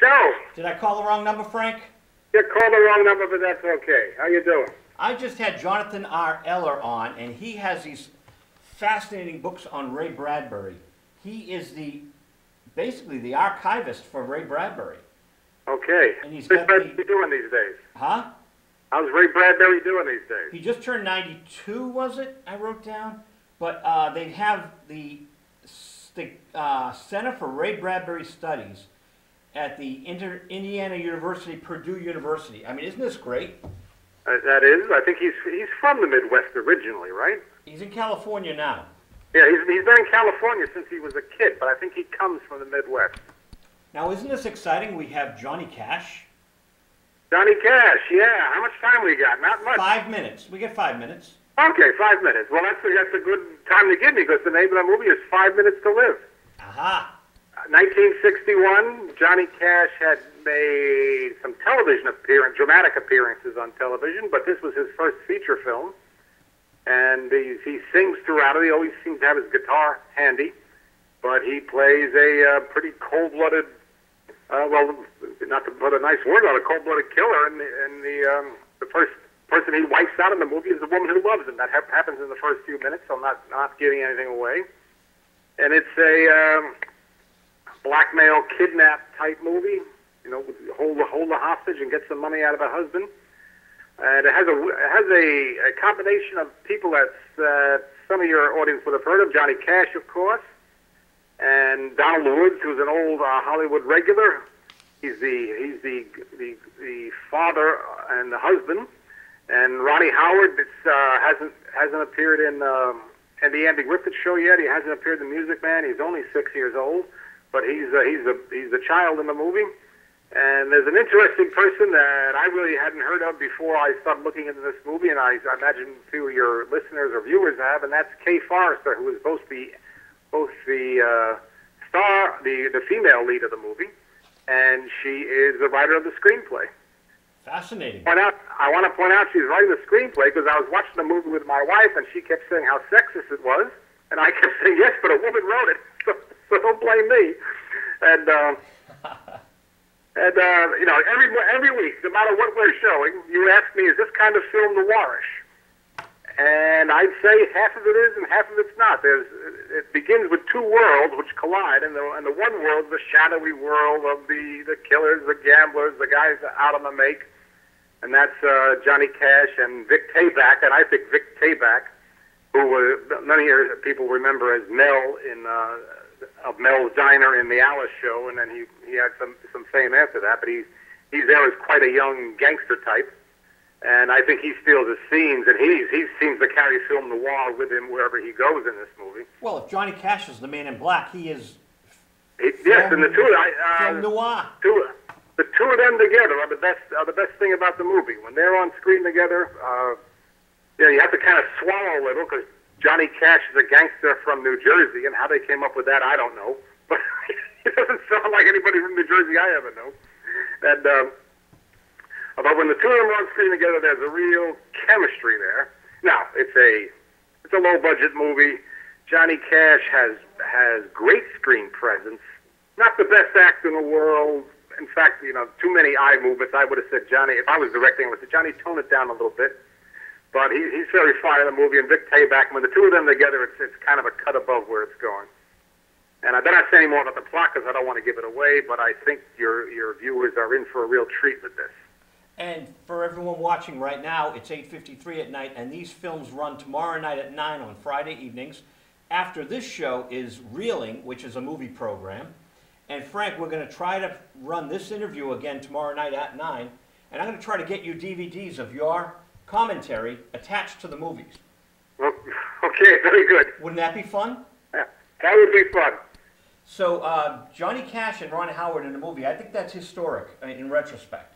go. Did I call the wrong number, Frank? You called the wrong number, but that's okay. How you doing? I just had Jonathan R. Eller on, and he has these fascinating books on Ray Bradbury. He is basically the archivist for Ray Bradbury. Okay. And he's What's got Bradbury doing these days? Huh? How's Ray Bradbury doing these days? He just turned 92, was it? I wrote down. But they have the Center for Ray Bradbury Studies at the Indiana University, Purdue University. I mean, isn't this great? That is. I think he's from the Midwest originally, right? He's in California now. Yeah, he's been in California since he was a kid, but I think he comes from the Midwest. Now, isn't this exciting? We have Johnny Cash. Johnny Cash, yeah. How much time we got? Not much. 5 minutes. We get 5 minutes. Okay, 5 minutes. Well, that's a good time to give me because the name of the movie is 5 Minutes to Live. Aha. 1961, Johnny Cash had made some dramatic appearances on television, but this was his first feature film. And he sings throughout it. He always seems to have his guitar handy, but he plays a pretty cold-blooded, well, not to put a nice word on a cold-blooded killer. And the first person he wipes out in the movie is the woman who loves him. That happens in the first few minutes, so I'm not giving anything away. And it's a blackmail, kidnap type movie. You know, hold the hostage and get some money out of the husband. And it has a combination of people that some of your audience would have heard of. Johnny Cash, of course, and Donald Woods, who's an old Hollywood regular. He's the father and the husband. And Ronnie Howard hasn't appeared in the Andy Griffith Show yet. He hasn't appeared in Music Man. He's only 6 years old, but he's the child in the movie. And there's an interesting person that I really hadn't heard of before I started looking into this movie, and I imagine a few of your listeners or viewers have, and that's Kay Forrester, who is both the star, the female lead of the movie, and she is the writer of the screenplay. Fascinating. I want to point out she's writing the screenplay because I was watching the movie with my wife, and she kept saying how sexist it was, and I kept saying, yes, but a woman wrote it, so don't blame me. And you know, every week, no matter what we're showing, you ask me, is this kind of film noirish? And I'd say half of it is and half of it's not. It begins with two worlds which collide, and the one world is the shadowy world of the killers, the gamblers, the guys out on the make, and that's Johnny Cash and Vic Tayback, and I think Vic Tayback, who many people remember as Mel in of Mel's Diner in the Alice Show, and then he had some fame after that. But he's there as quite a young gangster type, and I think he steals his scenes, and he seems to carry film noir with him wherever he goes in this movie. Well, if Johnny Cash is the Man in Black, he is. Yes, and the two film noir. The two of them together are the best thing about the movie. When they're on screen together, you have to kind of swallow a little because Johnny Cash is a gangster from New Jersey, and how they came up with that, I don't know. But it doesn't sound like anybody from New Jersey I ever know. And but when the two of them are on screen together, there's a real chemistry there. Now, it's a low-budget movie. Johnny Cash has great screen presence. Not the best actor in the world. In fact, you know, too many eye movements. I would have said, Johnny, if I was directing, I would have said, Johnny, tone it down a little bit. But he's very fine in the movie, and Vic Tayback, when the two of them together, it's kind of a cut above where it's going. And I better not say any more about the plot because I don't want to give it away, but I think your viewers are in for a real treat with this. And for everyone watching right now, it's 8:53 at night, and these films run tomorrow night at 9 on Friday evenings. After this show is Reeling, which is a movie program. And Frank, we're going to try to run this interview again tomorrow night at 9, and I'm going to try to get you DVDs of your commentary attached to the movies. Well, okay, very good. Wouldn't that be fun? Yeah, that would be fun. So Johnny Cash and Ron Howard in the movie, I think that's historic in retrospect.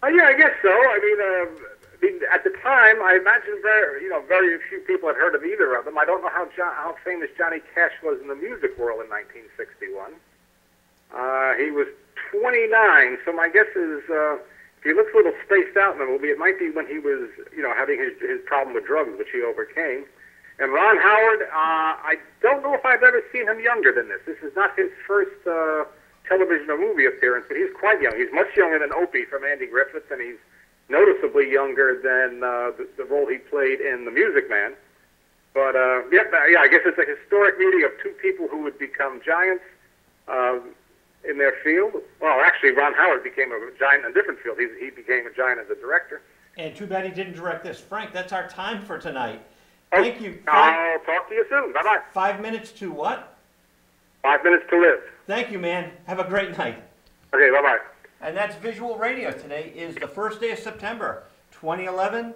Yeah, I guess so. I mean, at the time, I imagine very few people had heard of either of them. I don't know how famous Johnny Cash was in the music world in 1961. He was 29, so my guess is he looks a little spaced out in the movie. It might be when he was, having his problem with drugs, which he overcame. And Ron Howard, I don't know if I've ever seen him younger than this. This is not his first television or movie appearance, but he's quite young. He's much younger than Opie from Andy Griffith, and he's noticeably younger than the role he played in The Music Man. But yeah, I guess it's a historic meeting of two people who would become giants in their field. Well, actually, Ron Howard became a giant in a different field. He became a giant as a director. And too bad he didn't direct this. Frank, that's our time for tonight. Thank you. I'll talk to you soon. Bye-bye. 5 minutes to what? 5 minutes to live. Thank you, man. Have a great night. Okay, bye-bye. And that's Visual Radio. Today is the first day of September, 2011.